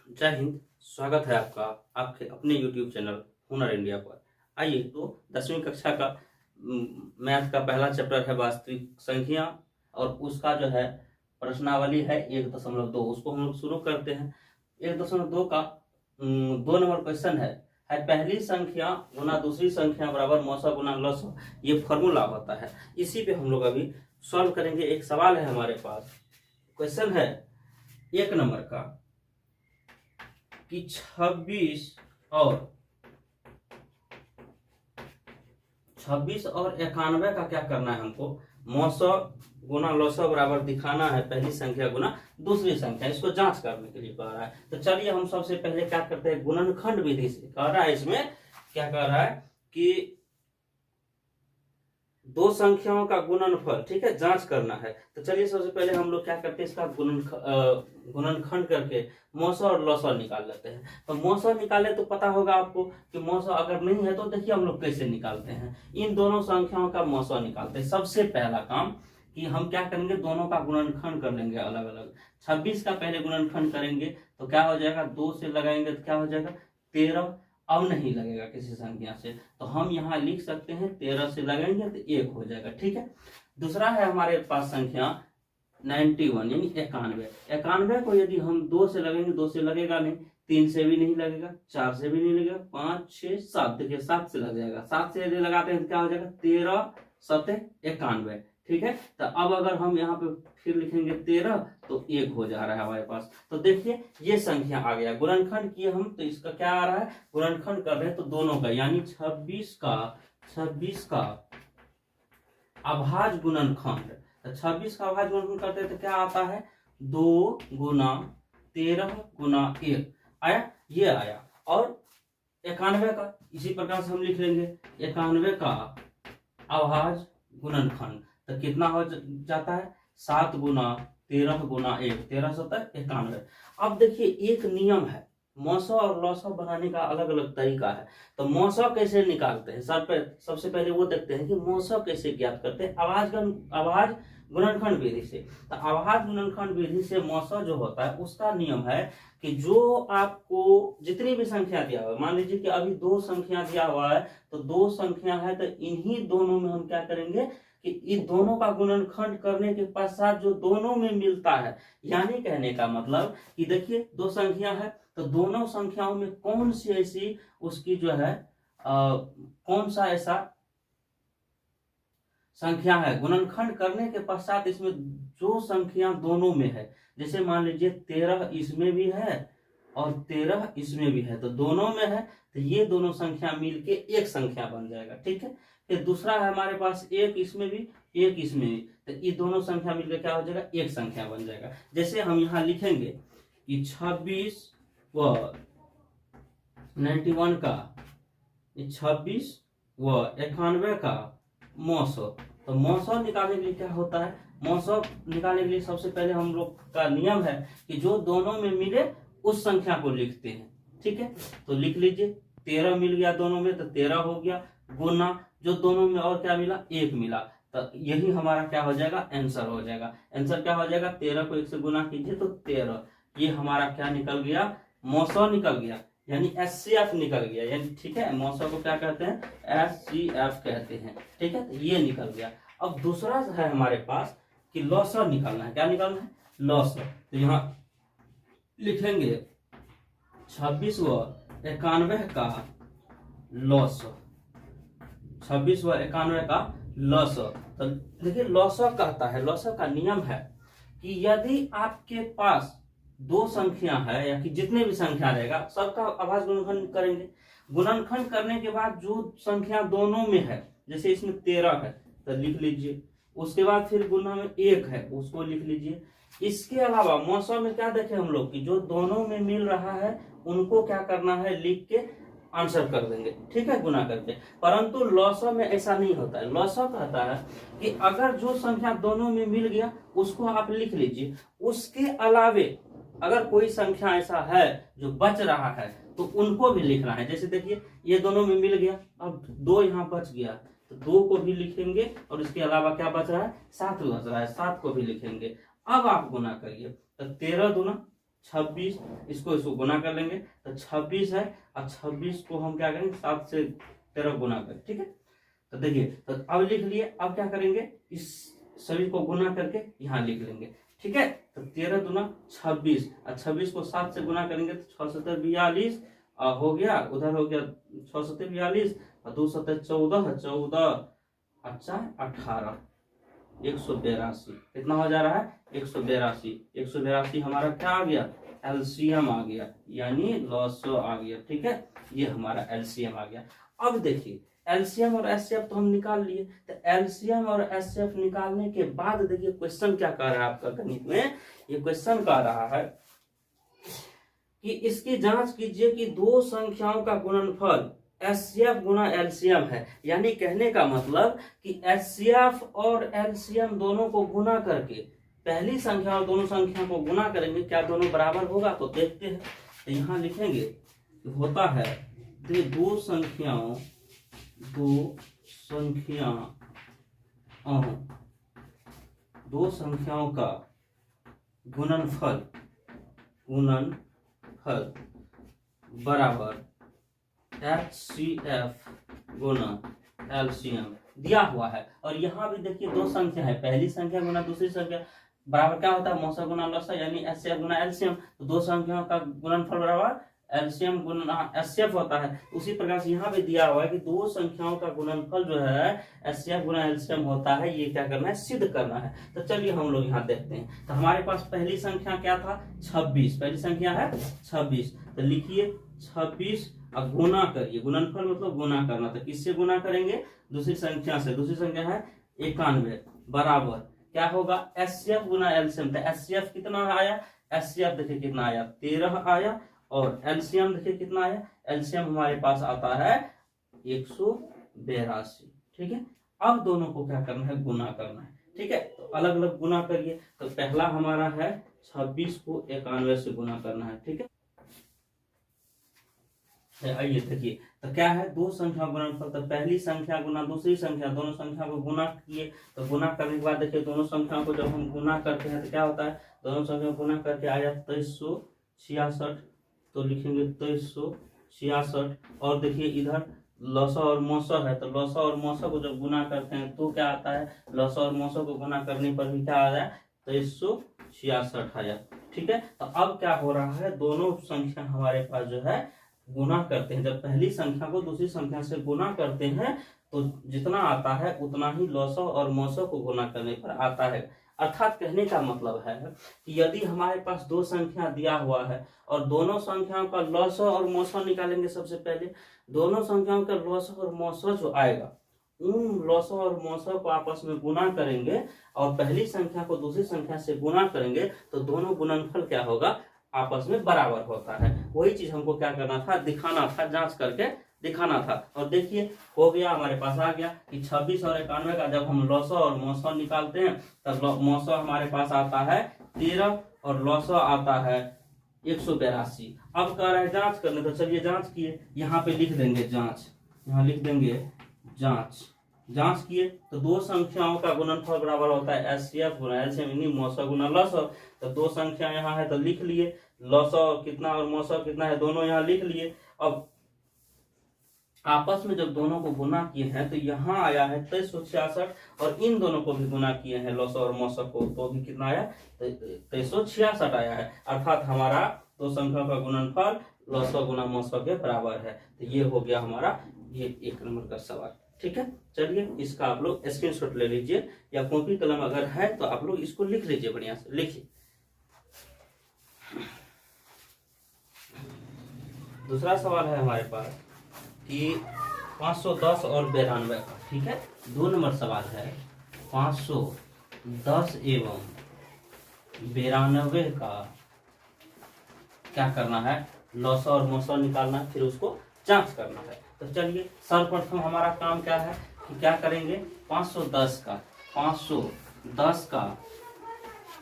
जय हिंद। स्वागत है आपका आपके अपने YouTube चैनल हुनर इंडिया पर। आइए तो 10वीं कक्षा का मैथ का पहला चैप्टर है वास्तविक संख्या और उसका जो है प्रश्नावली है 1.2। उसको हम लोग शुरू करते हैं। 1.2 का 2 नंबर क्वेश्चन है पहली संख्या गुना दूसरी संख्या बराबर मौसा गुना लसा। ये फॉर्मूला होता है, इसी पे हम लोग अभी सॉल्व करेंगे। एक सवाल है हमारे पास, क्वेश्चन है 1 नंबर का कि 26 और 91 का क्या करना है हमको। मौसा गुना लौसा बराबर दिखाना है पहली संख्या गुना दूसरी संख्या, इसको जांच करने के लिए कह रहा है। तो चलिए हम सबसे पहले क्या करते हैं, गुणनखंड विधि से कह रहा है। इसमें क्या कह रहा है कि दो संख्याओं का गुणनफल, ठीक है, जांच करना है। तो चलिए सबसे पहले हम लोग क्या करते हैं, इसका गुणनखंड करके मौसा और लौसा निकाल लेते हैं। तो मौसा निकाले तो पता होगा आपको कि मौसा अगर नहीं है तो देखिए हम लोग कैसे निकालते हैं। इन दोनों संख्याओं का मौसा निकालते हैं। सबसे पहला काम कि हम क्या करेंगे, दोनों का गुणनखंड कर लेंगे अलग अलग। 26 का पहले गुणनखंड करेंगे तो क्या हो जाएगा, 2 से लगाएंगे तो क्या हो जाएगा 13। अब नहीं लगेगा किसी संख्या से तो हम यहाँ लिख सकते हैं 13 से लगेंगे तो 1 हो जाएगा, ठीक है। दूसरा है हमारे पास संख्या 91 यानी 91 को यदि हम 2 से लगेंगे, 2 से लगेगा नहीं, 3 से भी नहीं लगेगा, 4 से भी नहीं लगेगा, 5 6 7, देखिए 7 से लग जाएगा। 7 से यदि लगाते हैं तो क्या हो जाएगा 13 7 91, ठीक है। तो अब अगर हम यहाँ पे फिर लिखेंगे 13 तो 1 हो जा रहा है हमारे पास। तो देखिए ये संख्या आ गया, गुणनखंड किए हम तो इसका क्या आ रहा है, गुणनखंड कर रहे हैं तो दोनों का यानी 26 का अभाज्य गुणनखंड। तो 26 का अभाज्य गुणनखंड करते हैं तो क्या आता है, 2 गुना 13 गुना 1 आया, ये आया। और 91 का इसी प्रकार से हम लिख लेंगे, 91 का अभाज्य गुणनखंड तो कितना हो जाता है, 7 गुना 13 गुना 1, 13 7 91। अब देखिए एक नियम है, मौसा और लौसा बनाने का अलग अलग तरीका है। तो मौसा कैसे निकालते हैं, सबसे पहले वो देखते हैं कि मौसा कैसे ज्ञात करते हैं, अभाज्य गुणनखंड विधि से। तो अभाज्य गुणनखंड विधि से मौसा जो होता है उसका नियम है कि जो आपको जितनी भी संख्या दिया हुआ है, मान लीजिए कि अभी 2 संख्या दिया हुआ है तो 2 संख्या है तो इन्हीं दोनों में हम क्या करेंगे कि इन दोनों का गुणनखंड करने के पश्चात जो दोनों में मिलता है, यानी कहने का मतलब कि देखिए 2 संख्या है तो दोनों संख्याओं में कौन सी ऐसी उसकी जो है कौन सा ऐसा संख्या है गुणनखंड करने के पश्चात इसमें जो संख्या दोनों में है, जैसे मान लीजिए 13 इसमें भी है और 13 इसमें भी है, तो दोनों में है तो ये दोनों संख्या मिलके एक संख्या बन जाएगा, ठीक है। फिर दूसरा है हमारे पास 1 इसमें भी 1 इसमें भी, तो ये दोनों संख्या मिलकर क्या हो जाएगा, एक संख्या बन जाएगा। जैसे हम यहाँ लिखेंगे कि 26 व 91 का, 26 व 91 का मौसा। तो मौसा निकालने के लिए क्या होता है, मौसा निकालने के लिए सबसे पहले हम लोग का नियम है कि जो दोनों में मिले उस संख्या को लिखते हैं, ठीक है। तो लिख लीजिए 13 मिल गया दोनों में तो 13 हो गया, गुना जो दोनों में और क्या मिला 1 मिला, तो यही हमारा क्या हो जाएगा, आंसर हो जाएगा। आंसर क्या हो जाएगा, 13 को 1 से गुना कीजिए तो 13, ये हमारा क्या निकल गया, मौसा निकल गया यानी SCF निकल गया, यानी ठीक है। मौसा को क्या कहते हैं, SCF कहते हैं, ठीक है। तो ये निकल गया। अब दूसरा है हमारे पास कि लौसा निकालना है, क्या निकालना है, लौसा। तो यहाँ लिखेंगे 26 व 91 का लौसा, 26 व 91 का लौसा। तो देखिए लौसा कहता है, लौसा का नियम है कि यदि आपके पास 2 संख्या है या कि जितने भी संख्या रहेगा सबका अभाज्य गुणनखंड करेंगे। गुणनखंड करने के बाद जो संख्या दोनों में है, जैसे इसमें 13 है तो लिख लीजिए, उसके बाद फिर गुना में 1 है उसको लिख लीजिए। इसके अलावा मौसा में क्या देखे हम लोग कि जो दोनों में मिल रहा है उनको क्या करना है, लिख के आंसर कर देंगे, ठीक है, गुना करके। परंतु लौसा में ऐसा नहीं होता है। लौसा कहता है कि अगर जो संख्या दोनों में मिल गया उसको आप लिख लीजिए, उसके अलावे अगर कोई संख्या ऐसा है जो बच रहा है तो उनको भी लिखना है। जैसे देखिए ये दोनों में मिल गया, अब 2 यहाँ बच गया तो 2 को भी लिखेंगे और इसके अलावा क्या बच रहा है, 7 बच रहा है, 7 को भी लिखेंगे। अब आप गुना करिए तो 13 दूना 26, इसको गुना कर लेंगे तो 26 है, और 26 को हम क्या करेंगे 7 से 13 गुना करें, ठीक है। तो देखिए, तो अब लिख लिए, अब क्या करेंगे, इस सभी को गुना करके यहाँ लिख लेंगे, ठीक है। तो 13 दूना 26, और 26 को 7 से गुना करेंगे तो 6 7 42 हो गया, उधर हो गया 6 7 42, और 2 7 14, 14 अच्छा 18, 182 कितना हो जा रहा है, 182। 182 हमारा क्या आ गया, एलसीएम आ गया, यानी लॉसो आ गया, ठीक है। ये हमारा एलसीएम आ गया। अब देखिए, एलसीएम और एचसीएफ तो हम निकाल लिए, तो एलसीएम और एचसीएफ निकालने के बाद देखिए क्वेश्चन क्या कह रहा है आपका गणित में, ये क्वेश्चन कह रहा है कि इसकी जांच कीजिए कि दो संख्याओं का गुणनफल एचसीएफ गुना एलसीएम है। यानी कहने का मतलब कि एचसीएफ और एलसीएम दोनों को गुना करके पहली संख्या और दोनों संख्या को गुना करेंगे, क्या दोनों बराबर होगा, तो देखते हैं। तो यहाँ लिखेंगे कि होता है दो संख्याओं का गुणनफल बराबर HCF गुना LCM दिया हुआ है। और यहाँ भी देखिए दो संख्या है, पहली संख्या गुना दूसरी संख्या बराबर क्या होता है, मौसा गुना लसा, यानी HCF गुना LCM। तो दो संख्याओं का गुणनफल बराबर LCM गुना HCF होता है। उसी प्रकार से यहाँ भी दिया हुआ है कि दो संख्याओं का गुणनफल जो है HCF गुना LCM होता है। ये क्या करना है, सिद्ध करना है। तो चलिए हम लोग यहाँ देखते हैं। तो हमारे पास पहली संख्या क्या था, 26, पहली संख्या है 26। तो लिखिए 26 और गुना करिए, गुणनफल मतलब गुना करना। तो किससे गुना करेंगे, दूसरी संख्या से। दूसरी संख्या है 91 बराबर क्या होगा, HCF गुना LCM। तो HCF कितना आया, HCF देखिए कितना आया, 13 आया, और LCM देखिए कितना आया, LCM हमारे पास आता है 182, ठीक है। अब दोनों को क्या करना है, गुना करना है, ठीक है। तो अलग अलग गुना करिए। तो पहला हमारा है 26 को 91 से गुना करना है, ठीक है। आइए देखिए, तो क्या है, दो संख्या गुणनफल। तो पहली संख्या गुना दूसरी संख्या, दोनों संख्या को गुना किए। तो गुना करने के बाद देखिए दोनों संख्याओं को जब हम गुना करते हैं तो क्या होता है, दोनों संख्या गुना करके आया 2366। तो लिखेंगे 2366। और देखिए इधर लसा और मौसा है, तो लसा और मौसा को जब गुना करते हैं तो क्या आता है, लसा और मौसा को गुना करने पर भी क्या आ जाए, 2366 आया, ठीक है। तो अब क्या हो रहा है, दोनों संख्या हमारे पास जो है गुना करते हैं। जब पहली संख्या को दूसरी संख्या से गुना करते हैं तो जितना आता है उतना ही लौसो और मौसो को गुना करने पर आता है। अर्थात कहने का मतलब है कि यदि हमारे पास दो संख्या दिया हुआ है और दोनों संख्याओं का लौसो और मौसो निकालेंगे, सबसे पहले दोनों संख्याओं का लौसो और मौसो जो आएगा उन लौसो और मौसो को आपस में गुना करेंगे और पहली संख्या को दूसरी संख्या से गुना करेंगे तो दोनों गुणनफल क्या होगा, आपस में बराबर होता है। वही चीज हमको क्या करना था, दिखाना था, जांच करके दिखाना था। और देखिए हो गया, हमारे पास आ गया कि 26 और 91 का जब हम लौसो और मौसो निकालते हैं तब मौसो हमारे पास आता है 13 और लौसो आता है 182। अब कह रहे हैं जांच करने, तो चलिए जांच किए। यहाँ पे लिख देंगे जांच, यहाँ लिख देंगे जांच। जांच किए तो दो संख्याओं का गुणनफल बराबर होता है HCF गुना LCM, यानी मौसो गुना लौसो। तो दो संख्या यहाँ है तो लिख लिए, लौसो कितना और मौसो कितना है दोनों यहाँ लिख लिए। अब आपस में जब दोनों को गुना किए हैं तो यहाँ आया है 2366 और इन दोनों को भी गुना किए हैं लौसो और मौसो को, तो भी कितना आया, 2366 आया है। अर्थात हमारा दो संख्या का गुणनफल लौसो गुना मौसो के बराबर है। तो ये हो गया हमारा ये 1 नंबर का सवाल, ठीक है। चलिए इसका आप लोग स्क्रीनशॉट ले लीजिए या कॉपी कलम अगर है तो आप लोग इसको लिख लीजिए, बढ़िया से लिखिए। दूसरा सवाल है हमारे पास कि 510 और 92 का, ठीक है। 2 नंबर सवाल है 510 एवं 92 का क्या करना है, लौसो और मौसो निकालना है, फिर उसको जांच करना है। तो चलिए सर्वप्रथम हमारा काम क्या है कि क्या करेंगे, 510 का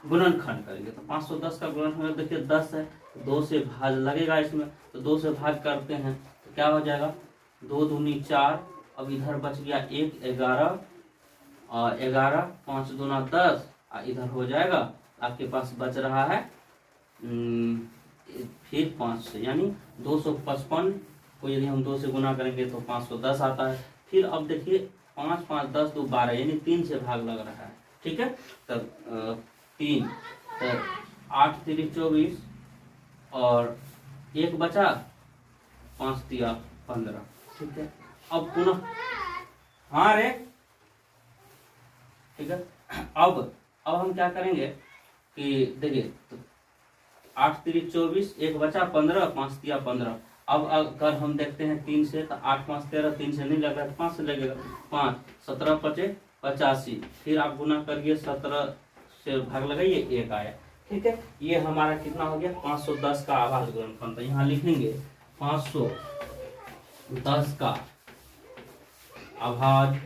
गुणनखंड करेंगे। तो 510 का गुणनखंड देखिए 10 है, 2 से भाग लगेगा इसमें, तो 2 से भाग करते हैं तो क्या हो जाएगा, 2 दूनी 4। अब इधर बच गया 1 11 और 11 5 दूना 10 और इधर हो जाएगा आपके पास बच रहा है फिर 5 से यानी 255 को यदि हम 2 से गुना करेंगे तो 510 आता है। फिर अब देखिए 5 5 10 2 12 यानी 3 से भाग लग रहा है, ठीक है। तब 3 तो 8 3 24 और 1 बचा, 5 3 15, ठीक है। अब पुनः हाँ रे, ठीक है। अब हम क्या करेंगे कि देखिए तो 8 3 24, 1 बचा 15, 5 3 15। अब अगर हम देखते हैं 3 से तो 8 5 13, 3 से नहीं लग रहा है 5 से लगेगा, 5 17 5 85। फिर आप गुना करिए 17 से भाग लगाइए, 1 आया, ठीक है। ये हमारा कितना हो गया, 510 का आभाज्य गुणनफल। तो यहाँ लिखेंगे 510 का आभाज्य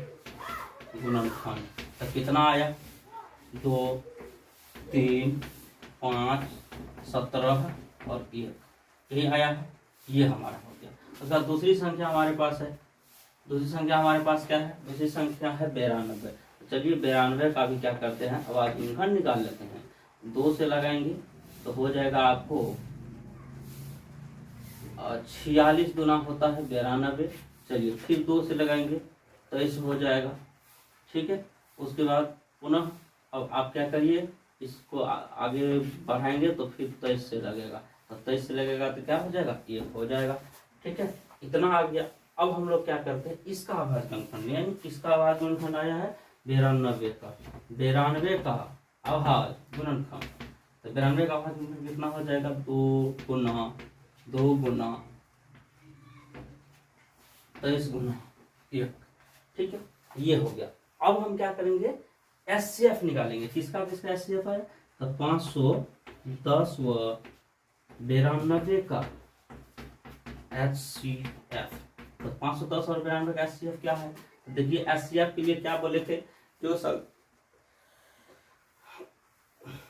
गुणनफल। तो कितना आया, 2 3 5 17 और 1, यही आया है। ये हमारा हो गया। अगर दूसरी संख्या हमारे पास है, दूसरी संख्या हमारे पास क्या है, दूसरी संख्या है 92। चलिए 92 का भी क्या करते हैं, अब आज गुणनफल निकाल लेते हैं। 2 से लगाएंगे तो हो जाएगा आपको 46 गुना होता है 92। चलिए फिर 2 से लगाएंगे तो ऐसे हो जाएगा, ठीक है। उसके बाद पुनः अब आप क्या करिए, इसको आगे बढ़ाएंगे तो फिर 23 से लगेगा, तो 23 से लगेगा तो क्या हो जाएगा, ये हो जाएगा, ठीक है। इतना आ गया। अब हम लोग क्या करते हैं, इसका आभाज्य गुणनफल, यानी किसका आभाज्य गुणनफल आया है, 92 का। 92 का आभाज्य गुणनफल, तो 92 का आभाज्य गुणनफल कितना हो जाएगा, 2 गुना 23 गुना 1, ठीक है। ये हो गया। अब हम क्या करेंगे, एचसीएफ निकालेंगे। किसका एचसीएफ है, तो 510 व 92 का एचसीएफ। तो 510 और 92 का एचसीएफ क्या है, तो देखिए एचसीएफ के लिए क्या बोले थे, जो सब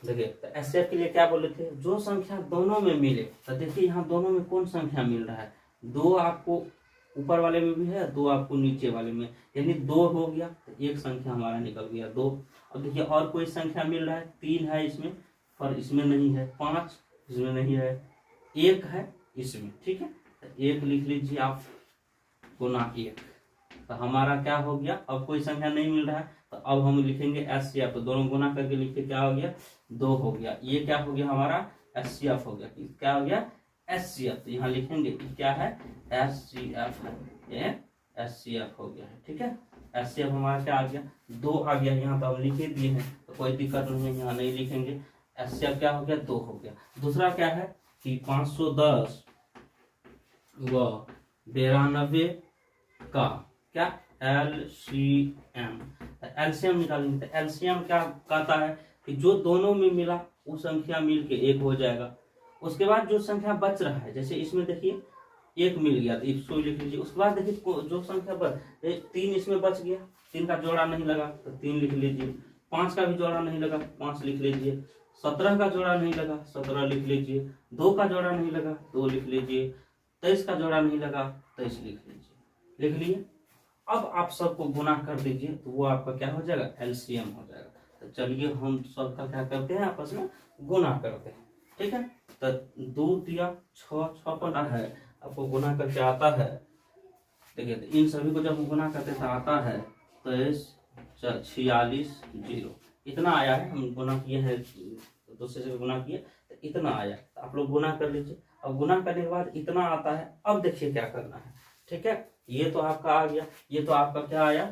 देखिए तो एचसीएफ के लिए क्या बोले थे, जो संख्या दोनों में मिले। तो देखिए यहाँ दोनों में कौन संख्या मिल रहा है, 2 आपको ऊपर वाले में भी है, 2 आपको नीचे वाले में, यानी 2 हो गया तो एक संख्या हमारा निकल गया 2। अब देखिए और कोई संख्या मिल रहा है, 3 है इसमें पर इसमें नहीं है, 5 इसमें नहीं है, 1 है इसमें, ठीक है। तो 1 लिख लीजिए आप गुना 1, तो हमारा क्या हो गया। अब कोई संख्या नहीं मिल रहा है तो अब हम लिखेंगे एचसीएफ, तो दोनों गुना करके लिखे क्या हो गया, 2 हो गया। ये क्या हो गया हमारा, एचसीएफ हो गया। क्या हो गया, एचसीएफ। तो यहाँ लिखेंगे क्या है, एचसीएफ है, ये एचसीएफ हो गया है, ठीक है। एचसीएफ हमारा क्या आ गया, 2 आ गया। यहाँ तो हम लिखे दिए हैं तो कोई दिक्कत नहीं है, यहाँ नहीं लिखेंगे। एचसीएफ क्या हो गया, 2 हो गया। दूसरा क्या है कि 510 व 92 का क्या, एलसीएम। एलसीएम निकालेंगे तो एलसीएम क्या कहता है कि जो दोनों में मिला वो संख्या मिल के 1 हो जाएगा। उसके बाद जो संख्या बच रहा है, जैसे इसमें देखिए 1 मिल गया तो 100 लिख लीजिए। उसके बाद देखिए जो संख्या बच, 3 इसमें बच गया, 3 का जोड़ा नहीं लगा तो 3 लिख लीजिए। 5 का भी जोड़ा नहीं लगा, 5 लिख लीजिए। 17 का जोड़ा नहीं लगा, 17 लिख लीजिए। 2 का जोड़ा नहीं लगा, 2 लिख लीजिए। 23 का जोड़ा नहीं लगा, 23 लिख लीजिए। लिख लिए। अब आप सबको गुना कर दीजिए तो वो आपका क्या हो जाएगा, एलसीएम हो जाएगा। तो चलिए हम सबका क्या करते हैं, आपस में गुना करते हैं, ठीक है। तो 2 दिया 6 6 पर है, आपको गुना करके आता है। देखिए तो इन सभी को जब हम गुना करते तो आता है 23 46 0, इतना आया है। हम गुना किए हैं, दूसरे से गुना किए तो इतना आया। तो आप लोग गुना कर लीजिए। अब गुना करने के बाद इतना आता है। अब देखिए क्या करना है, ठीक है। ये तो आपका आ गया, ये तो आपका क्या आया,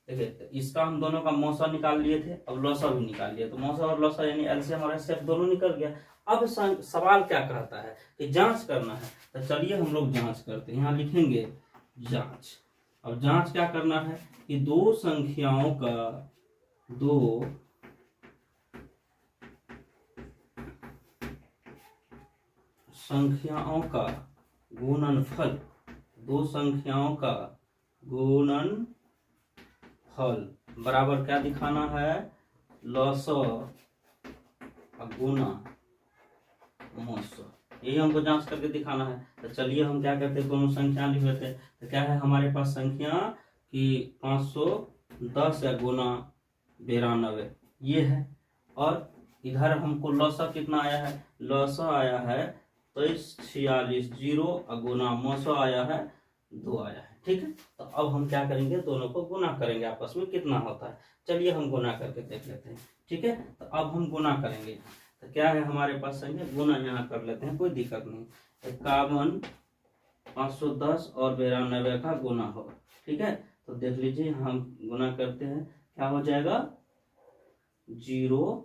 देखिए तो इसका हम दोनों का मौसा निकाल लिए थे, अब लौसा भी निकाल लिया। तो मौसा और लौसा यानी एलसीएम और एचसीएफ दोनों निकल गया। अब सवाल क्या कहता है कि जांच करना है। तो चलिए हम लोग जांच करते हैं। यहाँ लिखेंगे जांच। अब जांच क्या करना है कि दो संख्याओं का गुणनफल, दो संख्याओं का गुणनफल बराबर क्या दिखाना है, लॉस गुना मोस। यही हमको जांच करके दिखाना है। तो चलिए हम क्या करते हैं, दोनों संख्या लिख लेते हैं। तो क्या है हमारे पास संख्या कि 510 या गुना 92 ये है, और इधर हमको लौसा कितना आया है, लौसा आया है 2346, 0 और गुना मौसा आया है 2 आया है। ठीक है, तो अब हम क्या करेंगे, दोनों को गुना करेंगे आपस में कितना होता है। चलिए हम गुना करके देख लेते हैं। ठीक है, तो अब हम गुना करेंगे। तो क्या है हमारे पास संख्या, गुना यहाँ कर लेते हैं, कोई दिक्कत नहीं। 51 510 और 92 का गुना होगा। ठीक है, तो देख लीजिए हम गुना करते हैं, क्या हो जाएगा 0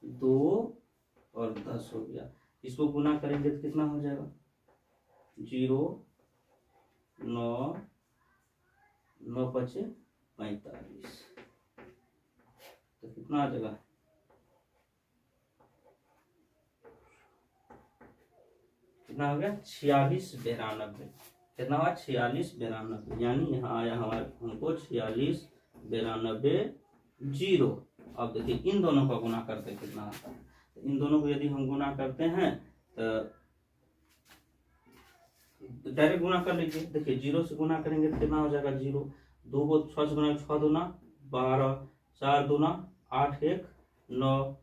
2 और 10 हो गया। इसको गुना करेंगे तो कितना हो जाएगा 0 9 9 5 45, तो कितना आ जाएगा, कितना हो गया 46 92, कितना हुआ 46 92, यानी यहाँ आया हमारे हमको 46 92 0। अब देखिए इन दोनों का गुना करते कितना आता है, तो इन दोनों को यदि हम गुना करते हैं तो डायरेक्ट गुना कर लीजिए। देखिए 0 से गुना करेंगे तो कितना हो जाएगा 0, 2 को 6 से गुना 6 दूना 12, 4 दूना 8 1 9,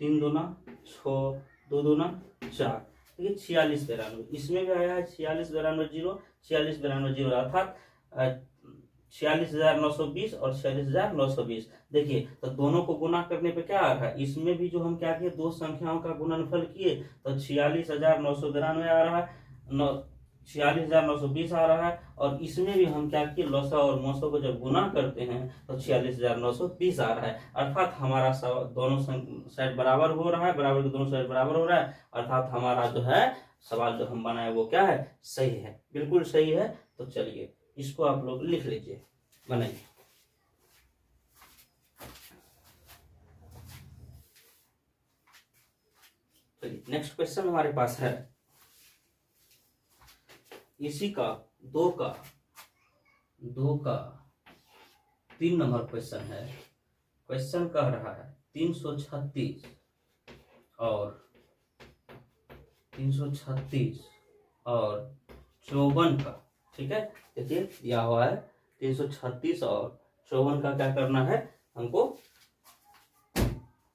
3 दूना 6, 2 दूना 4, देखिए 46 92, इसमें भी आया है 46 92 0, 46 92 0 अर्थात 46,920 और 46,920। देखिए तो दोनों को गुना करने पे क्या आ रहा है, इसमें भी जो हम क्या किए, दो संख्याओं का गुणनफल किए तो 46,992 आ रहा है, 46,920 आ रहा है, और इसमें भी हम क्या किए, लौसा और मौसा को जब गुना करते हैं तो 46,920 आ रहा है। अर्थात हमारा दोनों साइड बराबर हो रहा है, बराबर के दोनों साइड बराबर हो रहा है, अर्थात हमारा जो है सवाल जो हम बनाए वो क्या है, सही है, बिल्कुल सही है। तो चलिए इसको आप लोग लिख लीजिए, बनाइए। नेक्स्ट क्वेश्चन हमारे पास है, इसी का दो का 3 नंबर क्वेश्चन है। क्वेश्चन कह रहा है 336 और 54 का। ठीक है, देखिए दिया हुआ है 336 और 54 का क्या करना है, हमको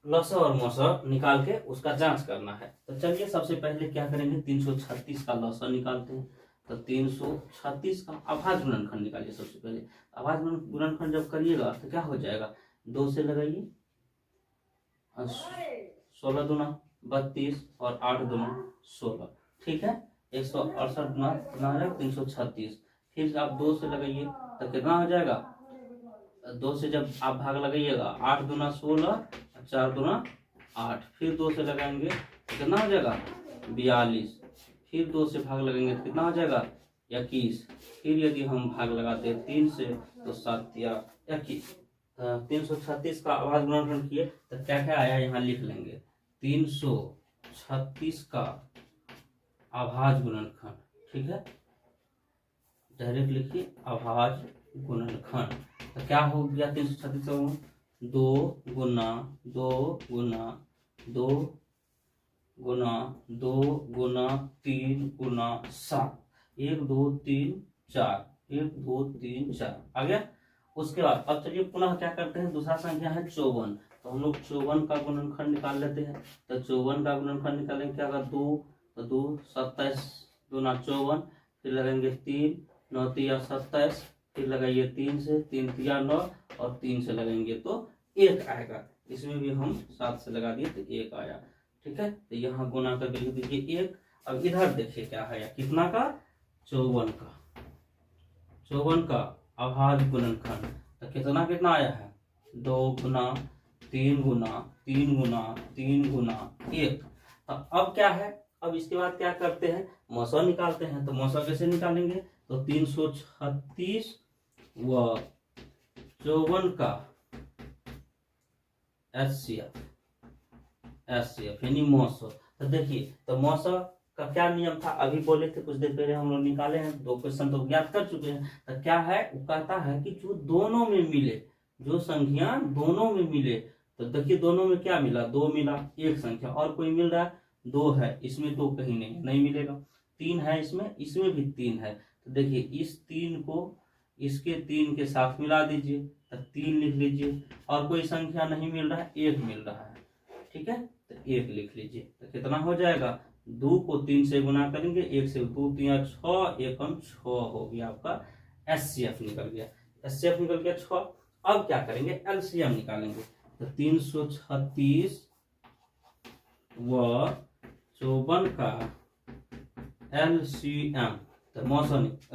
लसा और मौसा निकाल के उसका जांच करना है। तो चलिए सबसे पहले क्या करेंगे, 336 का लसा निकालते हैं। तो 336 का अभाज्य गुणनखंड निकालिए। सबसे पहले अभाज्य गुणनखंड जब करिएगा तो क्या हो जाएगा, 2 से लगाइए, 16 दूना 32 और 8 दूना 16। ठीक है, 168 गुना कितना है 336। फिर आप 2 से लगाइए तो कितना हो जाएगा, 2 से जब आप भाग लगाइएगा 8 दूना 16, 4 दूना 8, फिर 2 से लगाएंगे तो कितना हो जाएगा 42, फिर 2 से भाग लगाएंगे तो कितना हो जाएगा 21, फिर यदि हम भाग लगाते हैं 3 से तो 7 या 21। 336 का अभाज्य गुणनखंड किए तो क्या क्या आया यहाँ लिख लेंगे, 336 का अभाज्य गुणनखंड। ठीक है, डायरेक्ट लिखिए अभाज्य गुणनखंड। तो क्या हो गया 336 का 2 गुना 2 गुना 2 गुना 2 गुना 3 गुना 7, 1 2 3 4, 1 2 3 4 आ गया। उसके बाद अब चलिए पुनः क्या करते हैं, दूसरा संख्या है 54। तो हम लोग 54 का गुणनखंड निकाल लेते हैं। तो 54 का गुणनखंड निकालेंगे, क्या होगा 2, तो 2 27 दूना 54, फिर लगाएंगे 3 9 3 27, फिर लगाइए 3 से 3 3 9 और 3 से लगाएंगे तो 1 आएगा। इसमें भी हम 7 से लगा दिए तो 1 आया। ठीक है, तो यहाँ गुना करके लिख दीजिए 1। अब इधर देखिए क्या है, कितना का 54 का, 54 का अभाज्य गुणनखंड। तो कितना कितना आया है 2 गुना 3 गुना 3 गुना 3 गुना 1। तो अब क्या है, अब इसके बाद क्या करते हैं, मौसा निकालते हैं। तो मौसा कैसे निकालेंगे, तो 336 व 54 का एचसीएफ यानी मौसा। तो देखिए तो मौसा का क्या नियम था, अभी बोले थे कुछ देर पहले हम लोग निकाले हैं, 2 क्वेश्चन तो ज्ञात कर चुके हैं। तो क्या है, वो कहता है कि जो दोनों में मिले, जो संख्या दोनों में मिले, तो देखिए दोनों में क्या मिला, 2 मिला, एक संख्या और कोई मिल रहा है 2 है, इसमें 2 कहीं नहीं मिलेगा। 3 है इसमें भी 3 है। तो देखिए इस 3 को इसके 3 के साथ मिला दीजिए, तो 3 लिख लीजिए। और कोई संख्या नहीं मिल रहा है, 1 मिल रहा है, ठीक है, तो 1 लिख लीजिए। तो कितना हो जाएगा, 2 को 3 से गुना करेंगे, 1 से 2 3 6, 1 6 हो गया आपका, एचसीएफ निकल गया। एचसीएफ निकल गया 6। अब क्या करेंगे, एलसीएम निकालेंगे। तो 336 व 54 का एलसीएम, तो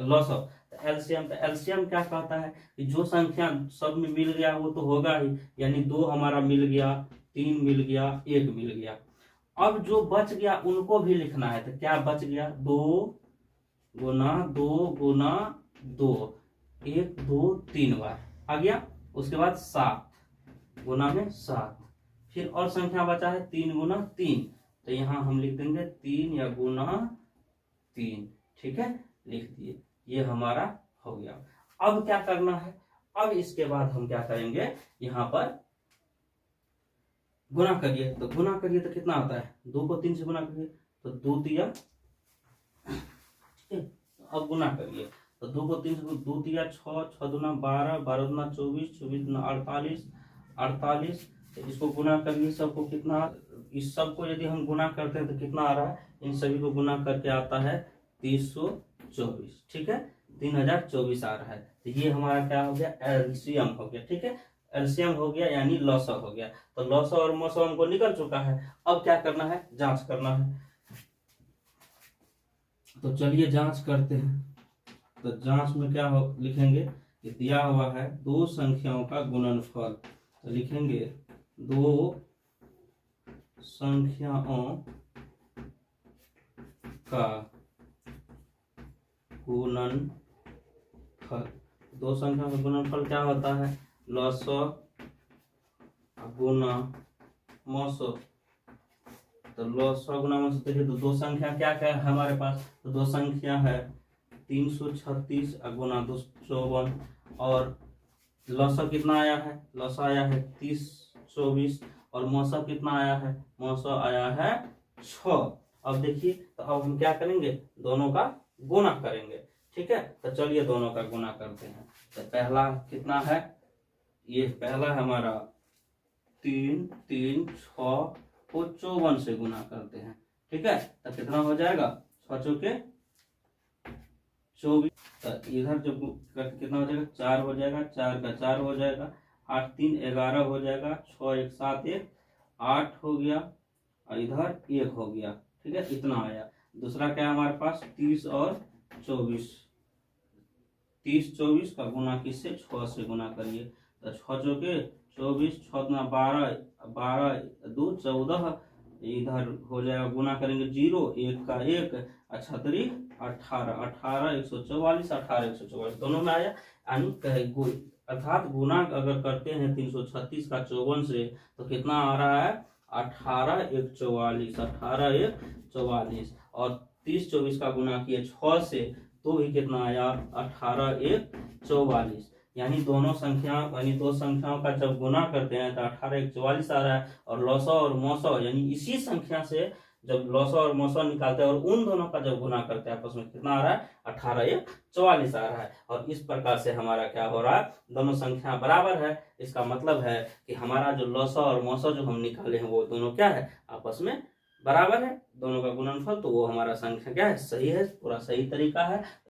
लॉसो। एलसीएम, तो एलसीएम क्या कहता है कि जो संख्या सब में मिल गया वो तो होगा ही, यानी 2 हमारा मिल गया, 3 मिल गया, 1 मिल गया। अब जो बच गया उनको भी लिखना है। तो क्या बच गया, 2 गुना 2 गुना 2, 1 2 3 बार आ गया। उसके बाद 7 गुना में 7, फिर और संख्या बचा है 3 गुना 3, तो यहाँ हम लिख देंगे 3 या गुना 3, ठीक है, लिख दिए। ये हमारा हो गया। अब क्या करना है, अब इसके बाद हम क्या करेंगे, यहाँ पर गुना करिए। तो गुना करिए तो कितना आता है, 2 को 3 से गुना करिए तो 2 तिया, ठीक है। अब गुना करिए तो 2 को 3 से, 2 तिया 6, 6 दूना 12, 12 दूना 24, 24 दूना 48, 48। तो इसको गुना करिए, सबको कितना, इस सबको यदि हम गुना करते हैं तो कितना आ रहा है, इन सभी को गुना करके आता है 324, ठीक है, 3024 आ रहा है। तो ये हमारा क्या हो गया, एलसीएम हो गया, ठीक है, एलसीएम हो गया यानी लॉसो हो गया। तो लॉसो और मोसो हमको निकल चुका है। अब क्या करना है, जांच करना है। तो चलिए जांच करते हैं। तो जांच में क्या हो, लिखेंगे कि दिया हुआ है 2 संख्याओं का गुणनफल। तो लिखेंगे 2 संख्याओं का गुणनफल। 2 संख्याओं का गुणनफल क्या होता है, लॉसो गुना मोसो। तो लॉसो गुना मोसो, देखिए तो 2 संख्या क्या क्या है हमारे पास, तो 2 संख्या है 336 गुना 254, और लॉसो कितना आया है, लॉसो आया है 3024, और मोसो कितना आया है, मोसो आया है 6। अब देखिए, तो अब हम क्या करेंगे, दोनों का गुना करेंगे, ठीक है। तो चलिए दोनों का गुना करते हैं। तो पहला कितना है, ये पहला है हमारा 3 3 6 को 54 से गुना करते हैं, ठीक है। तो कितना हो जाएगा, 6 चौके 24। तो इधर जब करके कितना हो जाएगा, 4 हो जाएगा, 4 का 4 हो जाएगा, 8 3 11 हो जाएगा, 6 1 7 1 8 हो गया, और इधर 1 हो गया, ठीक है, इतना आया। दूसरा क्या है हमारे पास, 30 और 24, 30 24 का गुना किससे, 6 से गुना करिए। तो 6 चौके 24, 6 दूना 12, 12 2 14, इधर हो जाएगा, गुना करेंगे 0 1 का 1, 36 18, 18 144, 18 144 दोनों में आया। यानी अर्थात गुना अगर करते हैं 336 का 54 से, तो कितना आ रहा है, 18 1 44, 18 1 44, और 30 24 का गुना किए 6 से, तो भी कितना आया, 18 1 44। यानी दोनों संख्या, यानी 2 संख्याओं का जब गुना करते हैं तो 18 1 44 आ रहा है, और लॉसो और मोसो यानी इसी संख्या से जब लॉसो और मोसो निकालते हैं और उन दोनों का जब गुना करते हैं आपस में, कितना आ रहा है, 18 1 44 आ रहा है। और इस प्रकार से हमारा क्या हो रहा है, दोनों संख्या बराबर है। इसका मतलब है कि हमारा जो लॉसो और मोसो जो हम निकाले हैं वो दोनों क्या है, आपस में बराबर है, दोनों का गुणनफल। तो वो हमारा संख्या क्या है, सही है, पूरा सही तरीका है।